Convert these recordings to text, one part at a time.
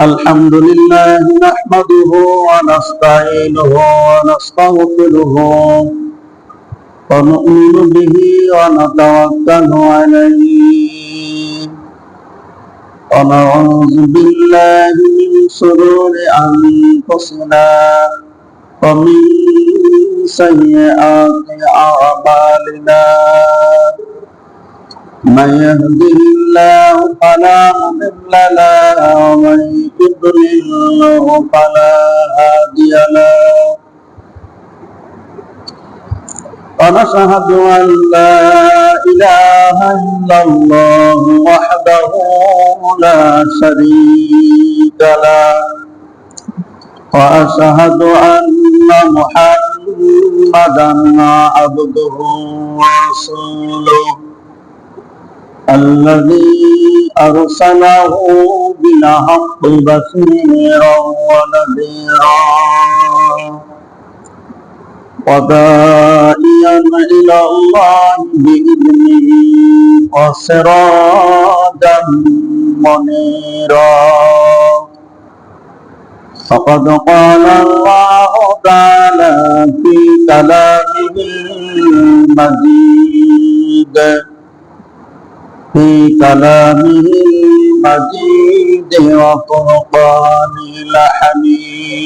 الحمد لله نحمده ونستعينه ونستغفره ونؤمن به ونتوكل عليه ونعوذ بالله من شرور أنفسنا ومن سيئات أعمالنا من يهده الله فلا مضل له ومن يضلل فلا هادي له ونشهد أن لا إله إلا الله وحده لا شريك له وأشهد أن محمدا عبده ورسوله الذي أرسله بالحق بشيرا ونذيرا وداعيا إلى الله بإذنه وسراجا منيرا فقد قال الله تعالى في كلامه المجيد وفرقانه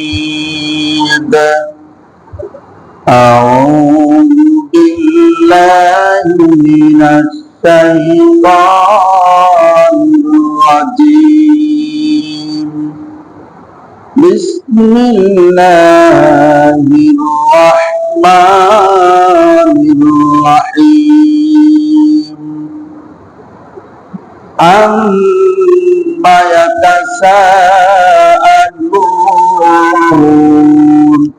الحميد أعوذ بالله من الشيطان الرجيم بسم الله الرحمن الرحيم عما يتساءلون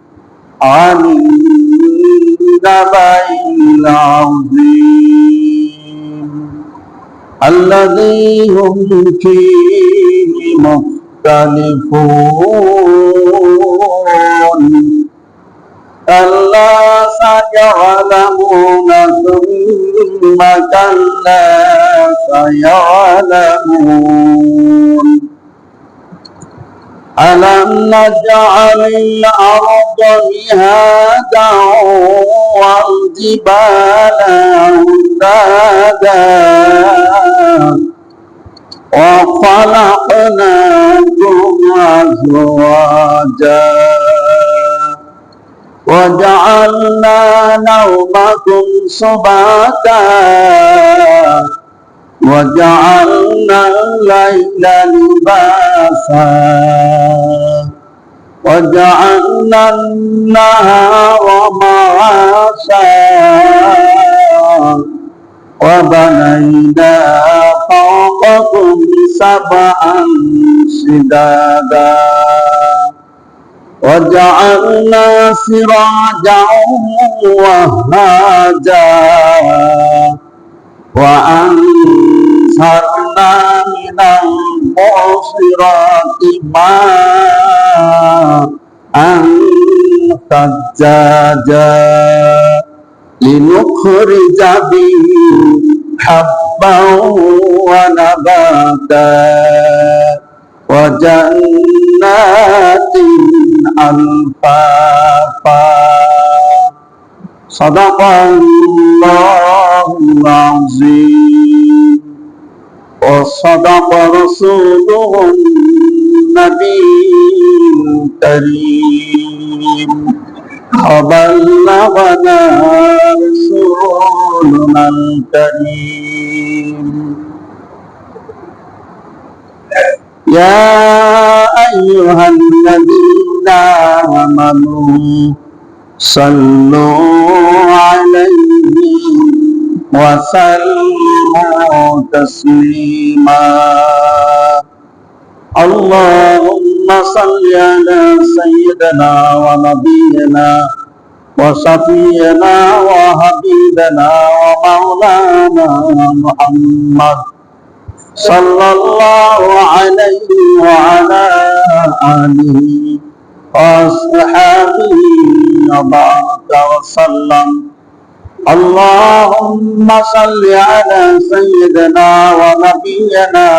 عن النبأ العظيم الذي هم فيه مختلفون كلا سيعلمون ثم كلا سيعلمون ألم نجعل الأرض مهادا والجبال أوتادا وخلقناكم أزواجا وجعلنا نومكم سباتا وجعلنا الليل لباسا وجعلنا النهار معاشا وبنينا فوقكم سبعا شدادا وجعلنا سراجا وهاجا وأنزلنا من المعصرات ماء ثجاجا لنخرج به حبا ونباتا وجنات ألفافا صدق الله العظيم وصدق رسوله النبي الكريم وبلغنا رسولنا الكريم يا أيها الذين آمنوا صلوا عليه وسلموا تسليما اللهم صل على سيدنا ونبينا وشفيعنا وحبيبنا ومولانا محمد صلى الله عليه وعلى آله وأصحابه وبارك وسلم اللهم صل على سيدنا ونبينا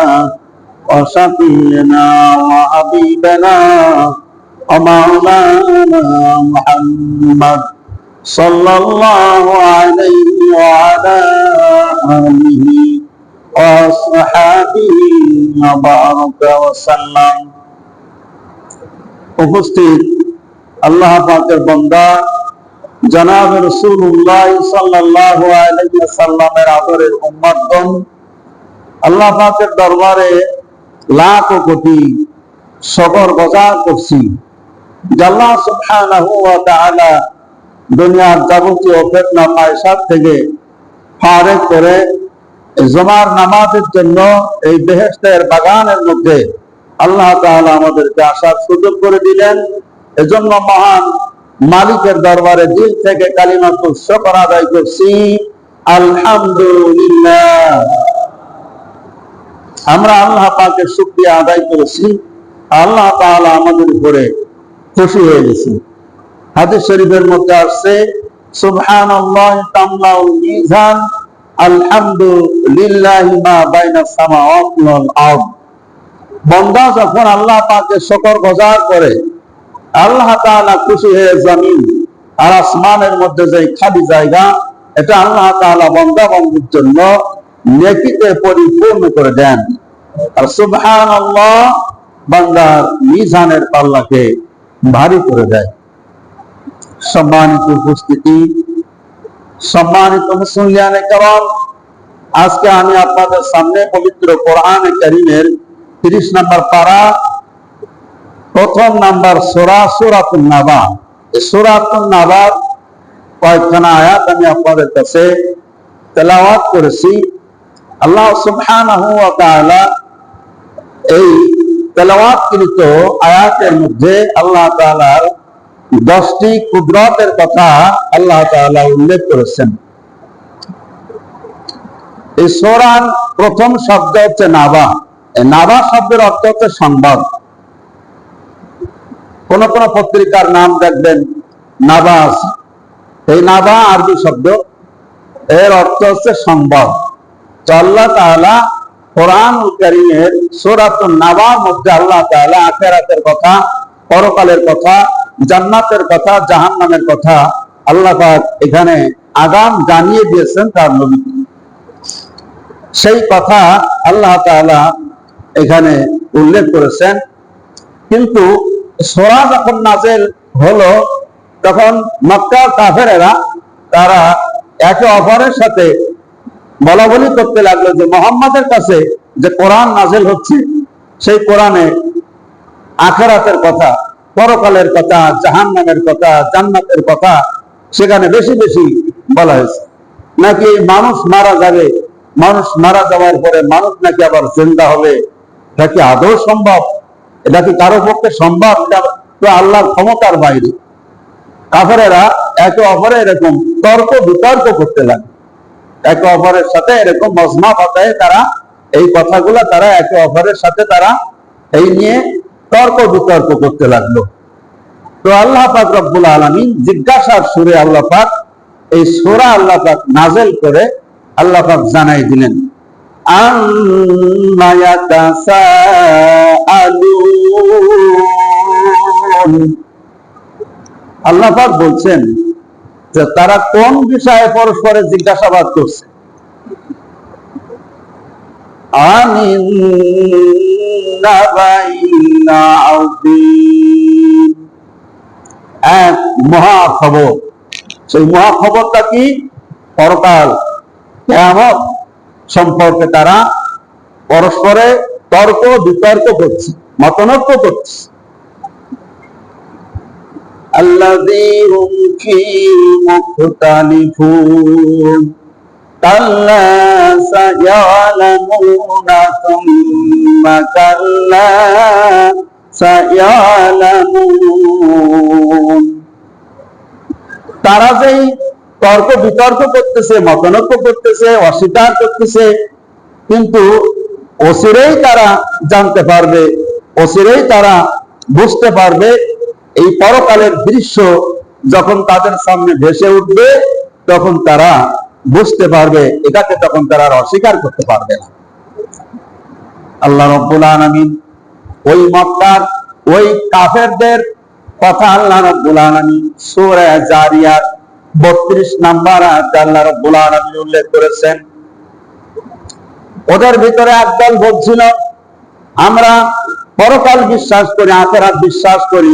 وشفينا وحبيبنا ومولانا محمد صلى الله عليه وعلى آله وصحبه وبارك وسلم। উপস্থিত আল্লাহ পাকের বান্দা জনাব রাসূলুল্লাহ সাল্লাল্লাহু আলাইহি ওয়াসাল্লামের আদরের উম্মতগণ, আল্লাহ পাকের দরবারে লাখ কোটি শকর গুজার করছি যে আল্লাহ সুবহানাহু ওয়া তাআলা দুনিয়ার যাবতীয় ফিতনা ফাসাদ থেকে ফারেক করে জুমার নামাজের জন্য এই বেহেশতের বাগানের মধ্যে আল্লাহ তাআলা আমাদেরকে আসার সুযোগ করে দিলেন। এজন্য মহান মালিকের দরবারে দিল থেকে কালিমাতুল শুকর আদায় করছি, আলহামদুলিল্লাহ। আমরা আল্লাহ পাকের শুকরিয়া আদায় করেছি, আল্লাহ তাআলা আমাদের উপরে খুশি হয়ে গেছে। হাদিস শরীফের মধ্যে আসছে, সুবহানাল্লাহ তামলাউল মিজান, আলহামদুলিল্লাহি মা বাইনাস সামাওয়াতি ওয়াল আরদ। বান্দা যখন আল্লাহ পাকের শুকর গুজার করে, আল্লাহ তাআলা খুশি হয়ে জমিন আর আসমানের মধ্যে যে খালি জায়গা, এটা আল্লাহ তাআলা বান্দা বান্দির জন্য নেকিতে পরিপূর্ণ করে দেন। আর সুবহানাল্লাহ বান্দার মিজানের পাল্লাকে ভারী করে দেয়। সম্মানিত উপস্থিতি, সম্মানিত মুসলিয়ানে কেরাম, আজকে আমি আপনাদের সামনে পবিত্র কোরআনে কারীমের 30 নম্বর পারা, প্রথম নাম্বার সূরা সূরাতুন নাবা। এই সূরাতুন নাবার কয়েকখানা আয়াত আমি আপনাদের কাছে তেলাওয়াত করেছি। আল্লাহ সুবহানাহু ওয়া তাআলা এই তেলাওয়াতকৃত আয়াতের মধ্যে আল্লাহ তাআলার 10টি কুদরতের কথা আল্লাহ তাআলা উল্লেখ করেছেন। এই সূরার প্রথম শব্দ হচ্ছে নাবা। এই নাবা শব্দের অর্থ হচ্ছে সংবাদ। কোন কোন পত্রিকার নাম দেখবেন নাবা আছে। এই নাবা আরবি শব্দ, এর অর্থ হচ্ছে সংবাদ। তো আল্লাহ তাআলা কোরআনুল কারীমের সূরাতুন নাবার মধ্যে আল্লাহ তাআলা আখিরাতের কথা, পরকালের কথা, জান্নাতের কথা, জাহান্নামের কথা আল্লাহ পাক এখানে আগাম জানিয়ে দিয়েছেন তার নবীকে। সেই কথা আল্লাহ তাআলা এখানে উল্লেখ করেছেন। কিন্তু সূরা যখন নাযিল হলো, তখন মক্কার কাফেরেরা তারা একে অপরের সাথে বলাবলি করতে লাগলো যে মুহাম্মাদের কাছে যে কোরআন নাযিল হচ্ছে, সেই কোরআনে আখিরাতের কথা, পরকালের কথা, জাহান্নামের কথা, জান্নাতের কথা সেখানে বেশি বেশি বলা হয়েছে। নাকি মানুষ মারা যাবে, মানুষ মারা যাওয়ার পরে মানুষ নাকি আবার জিন্দা হবে, এটা কি আদৌ সম্ভব? এটা কি কারো পক্ষে সম্ভব? এটা তো আল্লাহর ক্ষমতার বাইরে। কাফেরেরা একে অপরে এরকম তর্ক বিতর্ক করতে লাগে, একে অপরের সাথে এরকম মজমা পাতায় তারা এই কথাগুলা তারা একে অপরের সাথে তারা এই নিয়ে তর্ক বিতর্ক করতে লাগলো। তো আল্লাহ পাক রব্বুল আলামিন জিজ্ঞাসার সুরে আল্লাহ পাক এই সূরা আল্লাহ পাক নাযিল করে আল্লাহ পাক জানাই দিলেন, আম্মা ইয়াতাসাআলুন। আল্লাহ পাক বলছেন যে তারা কোন বিষয়ে পরস্পরে জিজ্ঞাসাবাদ করছে। আনিন নাবাইল আযীম, এক মহা খবর। সেই মহা খবরটা কি? পরকাল, কিয়ামত সম্পর্কে তারা পরস্পরে তর্ক বিতর্ক করছে, মতনৈক্য করছে। আল্লাযী হুম ফীহি মুখতালিফুন কাল্লা সায়ালামুনা সুম্মা কাল্লা সায়ালামুন। তারা যেই তর্ক বিতর্ক করতেছে, মতনৈক্য করতেছে, অস্বীকার করতেছে, কিন্তু অচিরেই তারা জানতে পারবে, অচিরেই তারা বুঝতে পারবে। এই পরকালের দৃশ্য যখন তাদের সামনে ভেসে উঠবে, তখন তারা বুঝতে পারবে, এটাকে তখন তারা আর অস্বীকার করতে পারবে না। আল্লাহ রাব্বুল আলামিন ওই মক্কার ওই কাফেরদের কথা আল্লাহ রাব্বুল আলামিন সূরা জারিয়াত 32 নম্বর আয়াতে আল্লাহ রাব্বুল আলামিন উল্লেখ করেছেন। ওদের ভিতরে একদল বলছিল, আমরা পরকাল বিশ্বাস করি, আখিরাত বিশ্বাস করি,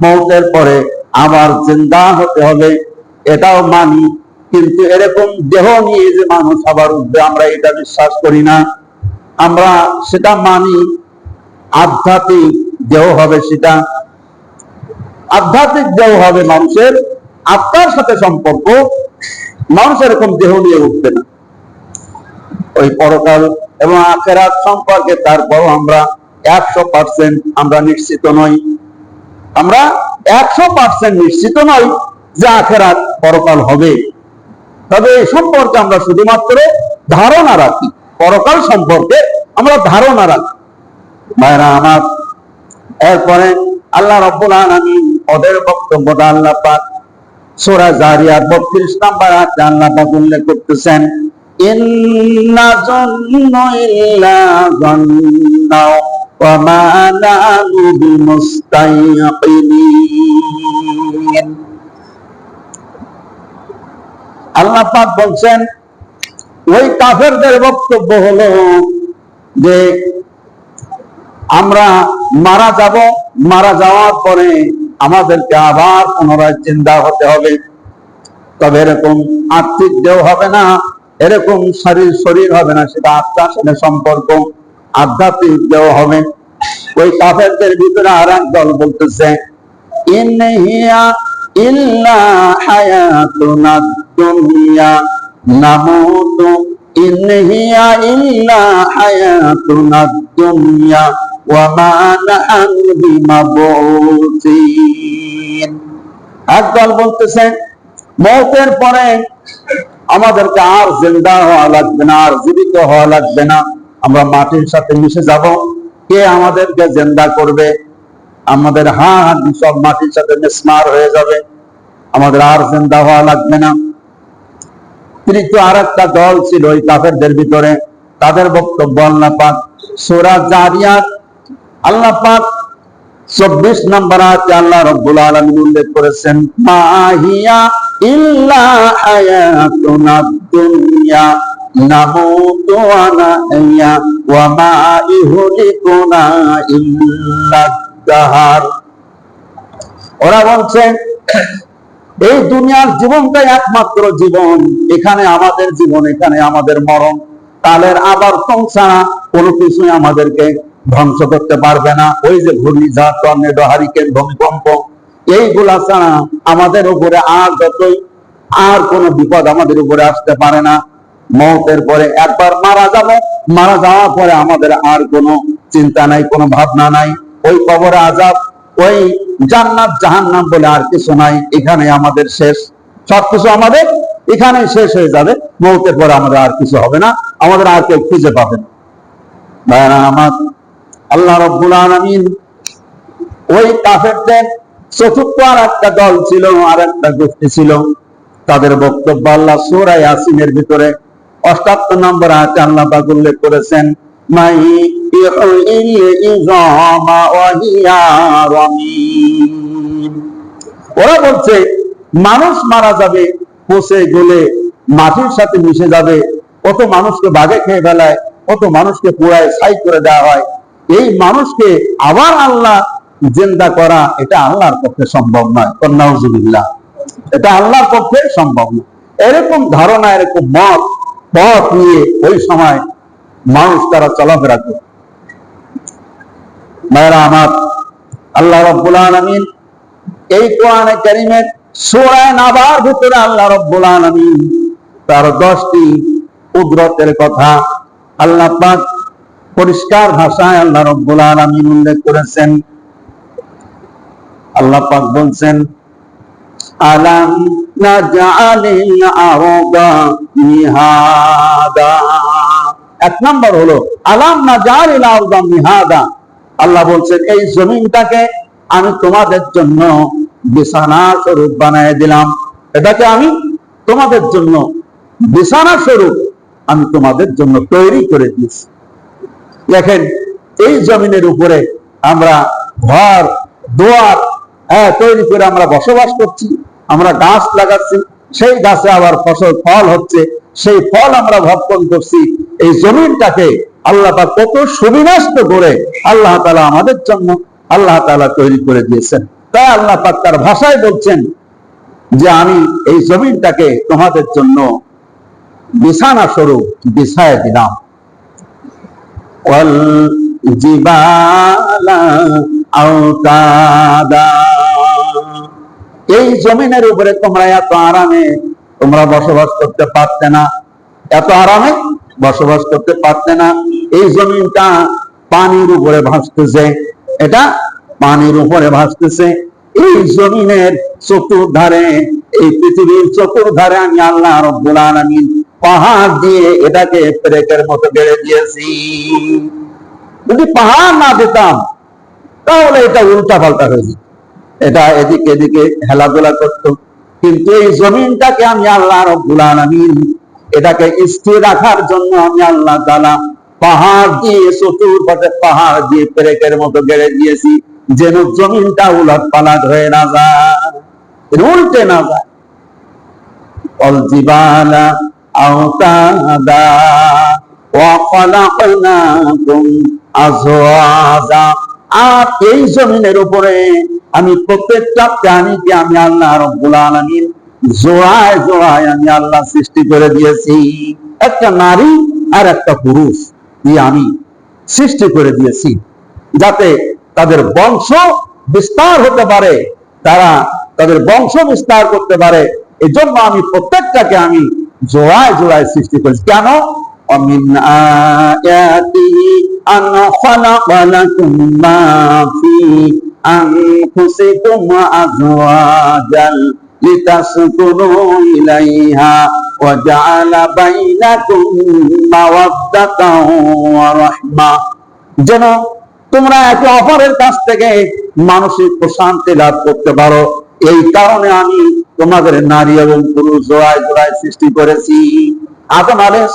মওতের পরে আবার জিন্দা হতে হবে এটাও মানি, কিন্তু এরকম দেহ নিয়ে যে মানুষ আবার উঠবে আমরা এটা বিশ্বাস করি না। আমরা সেটা মানি আধ্যাত্মিক দেহ হবে, সেটা আধ্যাত্মিক দেহ হবে, মানুষের আত্মার সাথে সম্পর্ক, মানুষ এরকম দেহ নিয়ে উঠবে না। ওই পরকাল এবং আখিরাত সম্পর্কে তারপরও আমরা 100% আমরা নিশ্চিত নই। আমরা 100% নিশ্চিত নই যে আখিরাত পরকাল হবে, তবে এই সম্পর্কে আমরা শুধুমাত্র ধারণা রাখি, পরকাল সম্পর্কে আমরা ধারণা রাখি। ভাইরা আমার, এরপরে আল্লাহ রাব্বুল আলামিন ওদের বক্তব্যটা আল্লাহ পাক সূরা জারিয়াত 32 নম্বর আয়াতে আল্লাহ পাক উল্লেখ করতেছেন, ইন্না যান্না ইল্লা যান্না ওয়া মা নাহনু বিমুস্তাইকিনিন। আল্লাহ পাক বলছেন, ওই কাফেরদের বক্তব্য হলো যে আমরা মারা যাব, মারা যাওয়ার পরে আমাদেরকে আবার পুনরায় জিন্দা হতে হবে, তবে এরকম আর্থিক দেহ হবে না, এরকম শরীর হবে না, সেটা আত্মার সাথে সম্পর্ক, আধ্যাত্মিক দেহ হবে। ওই কাফেরদের ভিতরে আর এক দল বলতেছে, ইন হিয়া ইল্লা হায়াতুনা দুনিয়া নামুতু, ইন হিয়া ইল্লা হায়াতুনা দুনিয়া ওয়া মা নাহনু বিমাবউসিন। একদল বলতেছে মওতের পরে আমাদেরকে আর জিন্দা হওয়া লাগবে না, আর জীবিত হওয়া লাগবে না, আমরা মাটির সাথে মিশে যাব। কে আমাদেরকে জিন্দা করবে? আমাদের হাড় সব মাটির সাথে মিসমার হয়ে যাবে, আমাদের আর জিন্দা হওয়া লাগবে না। তৃতীয় আর একটা দল ছিল ওই কাফেরদের ভিতরে, তাদের বক্তব্য আল্লাহ পাক সূরা জারিয়াত আল্লাহ পাক 24 নম্বর আয়াতে আল্লাহ রাব্বুল আলামিন উল্লেখ করেছেন, মা হিয়া ইল্লা হায়াতুনা দুনিয়া নামুতু ওয়া নাহইয়া ওয়া মা ইহলিকুনা ইল্লা দাহার। ওরা বলছে এই দুনিয়ার জীবনটাই একমাত্র জীবন, এখানে আমাদের জীবন, এখানে আমাদের মরণ, কালের আবর্তন ছাড়া কোনো কিছুই আমাদেরকে ধ্বংস করতে পারবে না। ওই যে ঘূর্ণিঝড়, টর্নেডো, হারিকেন, ভূমিকম্প, এইগুলা ছাড়া আমাদের উপরে আর কোনো বিপদ আমাদের উপরে আসতে পারে না। মওতের পরে একবার মারা যাব, মারা যাওয়ার পরে আমাদের আর কোনো চিন্তা নাই, কোনো ভাবনা নাই। ওই কবরে আযাব, ওই জান্নাত জাহান্নাম বলে আর কিছু নাই, এখানে আমাদের শেষ, সবকিছু আমাদের এখানে শেষ হয়ে যাবে। মওতের পরে আমাদের আর কিছু হবে না, আমাদের আর কেউ খুঁজে পাবে না। ভাইরা আমার, আল্লাহ রাব্বুল আলামিন ওই কাফেরদের চতুর্থ আর একটা দল ছিল, আর একটা গোষ্ঠী ছিল, তাদের বক্তব্য আল্লাহ সূরা ইয়াসিনের ভিতরে 78 নম্বর আয়াতে আল্লাহ পাক উল্লেখ করেছেন, মাই ইউহিল ইযামা ওয়া হিয়া রামীম। ওরা বলছে মানুষ মারা যাবে, পচে গলে মাটির সাথে মিশে যাবে, কত মানুষকে বাঘে খেয়ে ফেলায়, কত মানুষকে পোড়ায় ছাই করে দেওয়া হয়, এই মানুষকে আবার আল্লাহ জিন্দা করা এটা আল্লাহর পক্ষে সম্ভব নয়। নাউযুবিল্লাহ, এটা আল্লাহর পক্ষে সম্ভব নয়। এরকম ধারণা, এরকম পথ নিয়ে ওই সময় মানুষ তারা চলাফেরা করে। ভাইরা আমার, আল্লাহ রাব্বুল আলামিন এই কোরআনে কারীমের সূরা নাবার ভিতরে আল্লাহ রাব্বুল আলামিন তার 10টি কুদরতের কথা আল্লাহ পাক পরিষ্কার ভাষায় আল্লাহ রাব্বুল আলামিন উল্লেখ করেছেন। আল্লাহ পাক বলছেন, আলাম নাজআলিল আরদা মিহাদা। এক নাম্বার হলো আলাম নাজআলিল আরদা মিহাদা। আল্লাহ বলছেন এই জমিনটাকে আমি তোমাদের জন্য বিছানা স্বরূপ বানিয়ে দিলাম, এটাকে আমি তোমাদের জন্য বিছানা স্বরূপ আমি তোমাদের জন্য তৈরি করে দিয়েছি। দেখেন, এই জমিনের উপরে আমরা ঘর দুয়ার তৈরি করে আমরা বসবাস করছি, আমরা গাছ লাগাচ্ছি, সেই গাছে আবার ফল হচ্ছে, সেই ফল আমরা ভক্ষণ করছি। এই জমিনটাকে আল্লাহ পাক কত সুবিন্যস্ত করে আল্লাহ তাআলা আমাদের জন্য আল্লাহ তাআলা তৈরি করে দিয়েছেন। তাই আল্লাহ পাক তার ভাষায় বলছেন যে আমি এই জমিনটাকে তোমাদের জন্য বিছানা স্বরূপ বিছায় দিলাম। এই জমিনের উপরে তোমরা এত আরামে তোমরা বসবাস করতে পারতে না, এত আরামে বসবাস করতে পারতে না। এই জমিনটা পানির উপরে ভাসতেছে, এটা পানির উপরে ভাসতেছে। এই জমিনের চতুর্ধারে, এই পৃথিবীর চতুর্ধারে আমি আল্লাহ রাব্বুল আলামিন পাহাড় দিয়ে এটাকে পেরেকের মতো গেড়ে দিয়েছি। যদি পাহাড় না দিতাম তাহলে এটা উল্টা পাল্টা হয়ে যেত, এটা এদিকে এদিকে হেলাধুলা করতো। কিন্তু এই জমিনটাকে আমি আল্লাহ রাব্বুল আলামিন এটাকে স্থির রাখার জন্য আমি আল্লাহ তাআলা পাহাড় দিয়ে, চতুর্পাশে পাহাড় দিয়ে পেরেকের মতো গেড়ে দিয়েছি, যেন জমিনটা উলট পালট হয়ে না যায়, উল্টে না যায়। অল জিবালা আওতাদা ওয়া খালাকনাকুম আজওয়াজা। আর এই জমিনের উপরে আমি প্রত্যেকটা প্রাণীকে আমি আল্লাহ রাব্বুল আলামিন জোড়ায় জোড়ায় আমি আল্লাহ সৃষ্টি করে দিয়েছি। একটা নারী আর একটা পুরুষ দিয়ে আমি সৃষ্টি করে দিয়েছি, যাতে তাদের বংশ বিস্তার হতে পারে, তারা তাদের বংশ বিস্তার করতে পারে। এই জন্য আমি প্রত্যেকটাকে আমি জোড়ায় জোড়ায় সৃষ্টি করেছি। কেন? ومن آياته أن خلق لكم ما في أنفسكم أزواجا لتسكنوا إليها وجعل بينكم مودة ورحمة। যেন তোমরা একে অপরের কাছ থেকে মানসিক প্রশান্তি লাভ করতে পারো, এই কারণে আমি তোমাদের নারী এবং পুরুষ জোড়ায় জোড়ায় সৃষ্টি করেছি। আদম আলাইহিস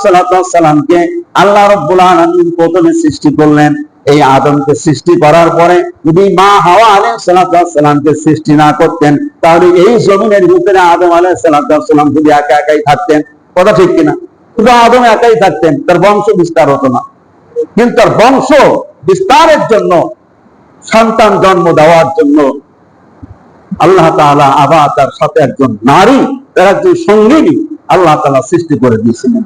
সালামকে আল্লাহ রাব্বুল আলামিন প্রথমে সৃষ্টি করলেন। এই আদমকে সৃষ্টি করার পরে যদি মা হাওয়া আলাইহিস সালামকে সৃষ্টি না করতেন, তাহলে এই জমিনের ভিতরে আদম আলাইহিস সালাম যদি একা একাই থাকতেন, কথা ঠিক কিনা? শুধু আদম একাই থাকতেন, তার বংশ বিস্তার হতো না। কিন্তু তার বংশ বিস্তারের জন্য, সন্তান জন্ম দেওয়ার জন্য আল্লাহ তাআলা আবার তার সাথে একজন নারী, তার একজন সঙ্গিনী আল্লাহ তাআলা সৃষ্টি করে দিয়েছিলেন।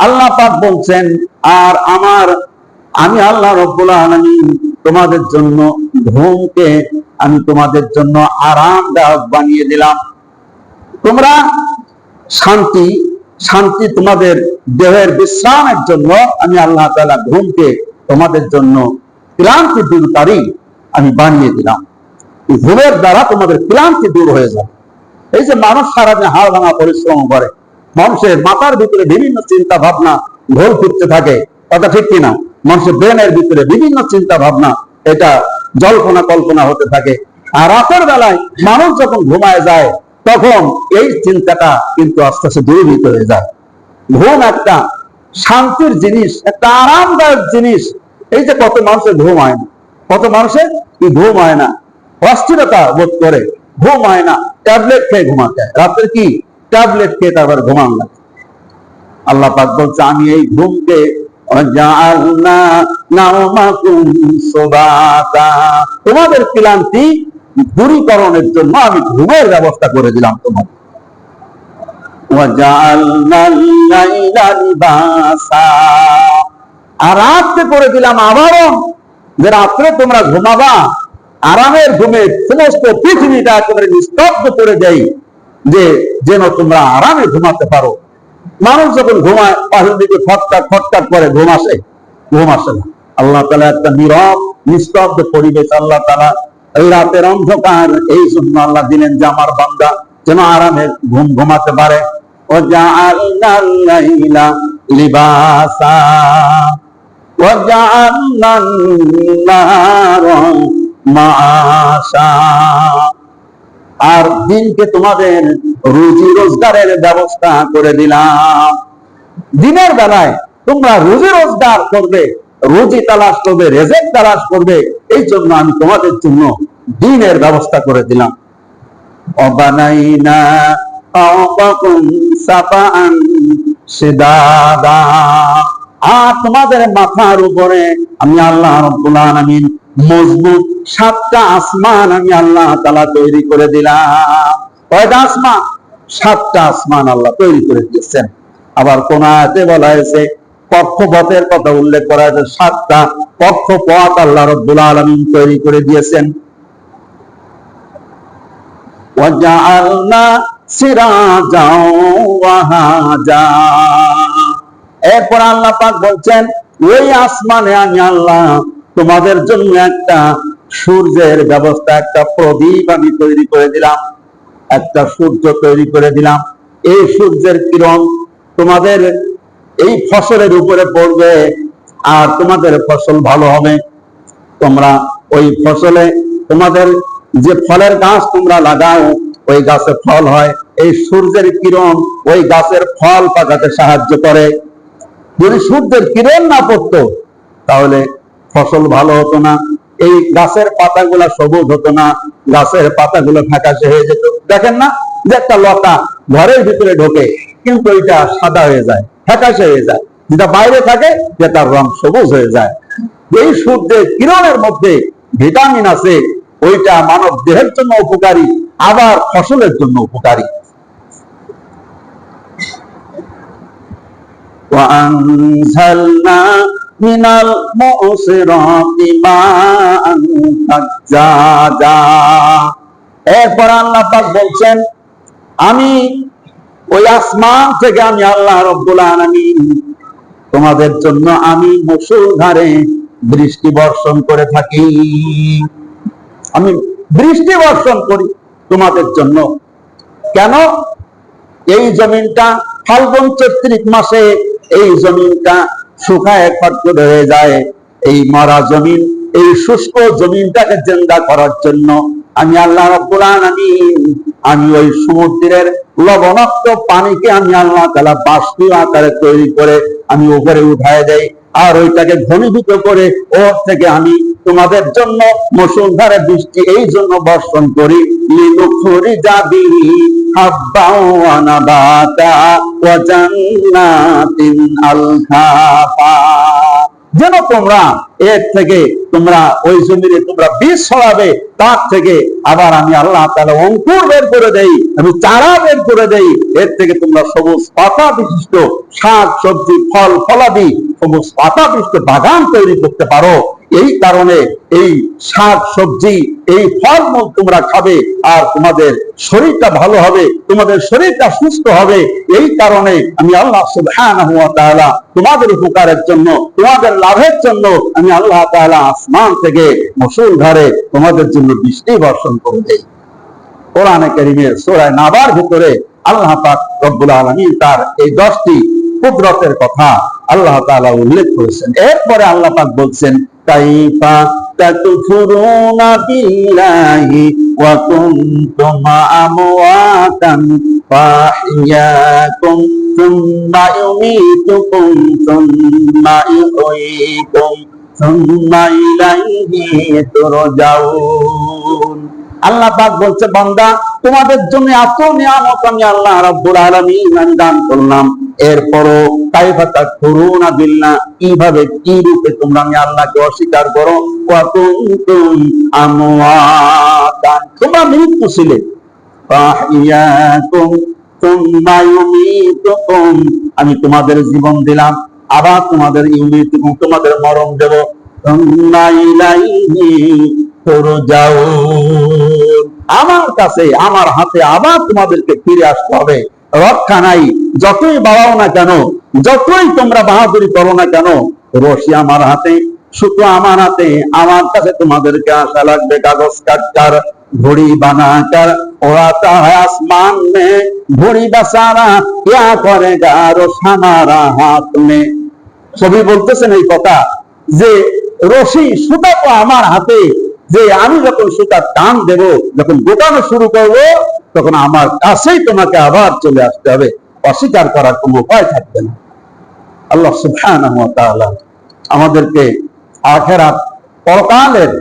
আল্লাহ পাক বলছেন, আর আমি আল্লাহ রাব্বুল আলামিন তোমাদের জন্য ঘুমকে আমি তোমাদের জন্য আরামদায়ক বানিয়ে দিলাম। তোমরা শান্তি তোমাদের দেহের বিশ্রামের জন্য আমি আল্লাহ তাআলা ঘুমকে তোমাদের জন্য ক্লান্তি দূরকারী আমি বানিয়ে দিলাম। ঘুমের দ্বারা তোমাদের ক্লান্তি দূর হয়ে যাবে। এই যে মানুষ সারাদিন হাড় ভাঙা পরিশ্রম করে, মানুষের মাথার ভিতরে বিভিন্ন চিন্তা ভাবনা ঘোল ফিরতে থাকে, কথা ঠিক কিনা? মানুষের ব্রেনের ভিতরে বিভিন্ন চিন্তা ভাবনা, এটা জল্পনা কল্পনা হতে থাকে। আর রাতের বেলায় মানুষ যখন ঘুমায় যায়, তখন এই চিন্তাটা কিন্তু আস্তে আস্তে দূরীভূত হয়ে যায়। ঘুম একটা শান্তির জিনিস, একটা আরামদায়ক জিনিস। এই যে কত মানুষের ঘুম হয় না, কত মানুষের কি ঘুম হয় না, অস্থিরতা বোধ করে, ঘুম হয় না, ট্যাবলেট খেয়ে ঘুমাতে হয়। রাতের কি ট্যাবলেট খেয়ে তারপর ঘুমান লাগে। আল্লাহ পাক বলছে, আমি এই ঘুমকে তোমাদের ক্লান্তি দূরীকরণের জন্য আমি ঘুমের ব্যবস্থা করে দিলাম তোমাদের। আর রাত্রে করে দিলাম আবরণ, যে রাত্রে তোমরা ঘুমাবা আরামের ঘুমে, সমস্ত পৃথিবীটা একেবারে নিস্তব্ধ করে দেয়, যে যেন তোমরা আরামে ঘুমাতে পারো। মানুষ যখন ঘুমায়, পাশের দিকে খটকাট খটকাট করে, ঘুম আসে না। আল্লাহ তাআলা একটা নীরব নিস্তব্ধ পরিবেশ আল্লাহ তাআলা এই রাতের অন্ধকার এই জন্য আল্লাহ দিলেন, যে আমার বান্দা যেন আরামে ঘুমাতে পারে। وجعلنا النار معاشا। আর দিনকে তোমাদের রুজি রোজগারের ব্যবস্থা করে দিলাম। দিনের বেলায় তোমরা রুজি রোজগার করবে, রুজি তালাশ করবে, রেজেক তালাশ করবে, এই জন্য আমি তোমাদের জন্য দিনের ব্যবস্থা করে দিলাম। অবানাইনা আওকাকুম সাফাআন সিদাদা। আর তোমাদের মাথার উপরে আমি আল্লাহ রাব্বুল আলামিন মজবুত 7টা আসমান আমি আল্লাহ তাআলা তৈরি করে দিলাম। কয়টা আসমান? 7টা আসমান আল্লাহ তৈরি করে দিয়েছেন। আবার কোন আয়াতে বলা হয়েছে, কক্ষপথের কথা উল্লেখ করা হয়েছে, 7টা কক্ষপথ আল্লাহ রাব্বুল আলামিন তৈরি করে দিয়েছেন। ওয়াজআলনা সিরাজাও ওয়াহাজা। এরপর আল্লাহ পাক বলছেন, ওই আসমানে আমি আল্লাহ তোমাদের জন্য একটা সূর্যের ব্যবস্থা, একটা প্রদীপ আমি তৈরি করে দিলাম, একটা সূর্য তৈরি করে দিলাম। এই সূর্যের কিরণ তোমাদের এই ফসলের উপরে পড়বে, আর তোমাদের ফসল ভালো হবে। তোমরা ওই ফসলে তোমাদের যে ফলের গাছ তোমরা লাগাও, ওই গাছে ফল হয়। এই সূর্যের কিরণ ওই গাছের ফল পাকাতে সাহায্য করে। যদি সূর্যের কিরণ না পড়তো তাহলে ফসল ভালো হতো না, এই গাছের পাতাগুলা সবুজ হতো না, গাছের পাতাগুলো ফ্যাকাশে হয়ে যেত। দেখেন না যে একটা লতা ঘরের ভিতরে ঢোকে কিন্তু ওইটা সাদা হয়ে যায়, ফ্যাকাশে হয়ে যায়, যেটা বাইরে থাকে যে তার রং সবুজ হয়ে যায়। এই সূর্যের কিরণের মধ্যে ভিটামিন আছে, ওইটা মানব দেহের জন্য উপকারী, আবার ফসলের জন্য উপকারী। وأنزلنا من المعصرات ماء ثجاجا। এরপর আল্লাহ পাক বলছেন, আমি ওই আসমান থেকে আমি আল্লাহ রাব্বুল আলামিন তোমাদের জন্য আমি মুষলধারে বৃষ্টি বর্ষণ করে থাকি। আমি বৃষ্টি বর্ষণ করি তোমাদের জন্য। কেন? এই জমিনটা ফাল্গুন চৈত্রিক মাসে এই জমিনটা শুকায় ফাটফুট হয়ে যায়। এই মরা জমিন, এই শুষ্ক জমিনটাকে জিন্দা করার জন্য আমি আল্লাহ রাব্বুল আলামিন আমি ওই সমুদ্রের লবণাক্ত পানিকে আমি আল্লাহ তাআলা বাষ্পীয় আকারে তৈরি করে আমি উপরে উঠায় দেই, আর ওইটাকে ঘনীভূত করে ওর থেকে আমি তোমাদের জন্য মুষলধারে বৃষ্টি এই জন্য বর্ষণ করি, লিনুখরিজা বিহি হাব্বাও ওয়া নাবাতা ওয়া জান্নাতিন আলখাফা। যেন তোমরা এর থেকে তোমরা ওই জমিনে তোমরা বীজ ছড়াবে, তার থেকে আবার আমি আল্লাহ তাআলা অঙ্কুর বের করে দেই, আমি চারা বের করে দেই, এর থেকে তোমরা সবুজ পাতা বিশিষ্ট শাক সবজি ফল ফলাদি সবুজ পাতা বিশিষ্ট বাগান তৈরি করতে পারো। এই কারণে এই শাক সবজি এই ফলমূল তোমরা খাবে, আর তোমাদের শরীরটা ভালো হবে, তোমাদের শরীরটা সুস্থ হবে। এই কারণে আমি আল্লাহ সুবহানাহু ওয়া তাআলা তোমাদের উপকারের জন্য, তোমাদের লাভের জন্য আমি আল্লাহ তাআলা আসমান থেকে মুষলধারে তোমাদের জন্য বৃষ্টি বর্ষণ করে দেই। কোরআনে কারীমের সূরা নাবার ভিতরে আল্লাহ পাক রব্বুল আলামিন তার এই 10টি কুদরতের কথা আল্লাহ তাআলা উল্লেখ করেছেন। এরপরে আল্লাহ পাক বলছেন, কাইফা তাকফুরুনা বিল্লাহি ওয়া কুনতুম আমওয়াতান ফাহিয়াকুম সুম্মা ইউমীতুকুম সুম্মা ইউহয়ীকুম সুম্মা ইলাইহি তুরজাউন। আল্লাহ পাক বলছে, বান্দা তোমাদের জন্য এত নিয়ামত আমি আল্লাহ রাব্বুল আলামিন আমি দান করলাম, এরপরও কাইফা তাকফুরুনা বিল্লাহ, কিভাবে কি রূপে তোমরা আমি আল্লাহকে অস্বীকার করো। ওয়া কুনতুম আমওয়াতান, তোমরা মৃত্যু ছিলে। ফাহিয়াকুম সুম্মা ইউমীতুকুম, আমি তোমাদের জীবন দিলাম, আবার তোমাদের ইউমীতুকুম তোমাদের মরণ দেব। সুম্মা ইলাইহি তুরজাউন, আমার কাছে আমার হাতে আবার তোমাদেরকে ফিরে আসতে হবে। রক্ষা নাই, যতই বাড়াও না কেন, যতই তোমরা বাহাদুরি করো না কেন, রশি আমার হাতে, সুতো আমার হাতে, আমার কাছে তোমাদেরকে আসা লাগবে। কাগজ কাটকার ঘড়ি বানাকার ওড়াতা है आसमान में, घड़ी बेचारा क्या करेगा रोशनारा हाथ में। ছবি বলতেছেন এই কথা যে রশি সুতা তো আমার হাতে, যে আমি যখন সুতার টান দেব, যখন গোটানো শুরু করব, তখন আমার কাছেই তোমাকে আবার চলে আসতে হবে, অস্বীকার করার কোনো উপায় থাকবে না। আল্লাহ সুবহানাহু ওয়া তাআলা আমাদেরকে আখিরাত পরকালের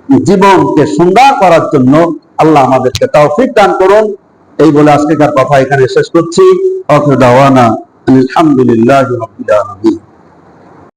জীবনকে সুন্দর করার জন্য আল্লাহ আমাদেরকে তৌফিক দান করুন। এই বলে আজকের কথা এখানে শেষ করছি। আখিরু দাওয়ানা আলহামদুলিল্লাহি রাব্বিল আলামিন।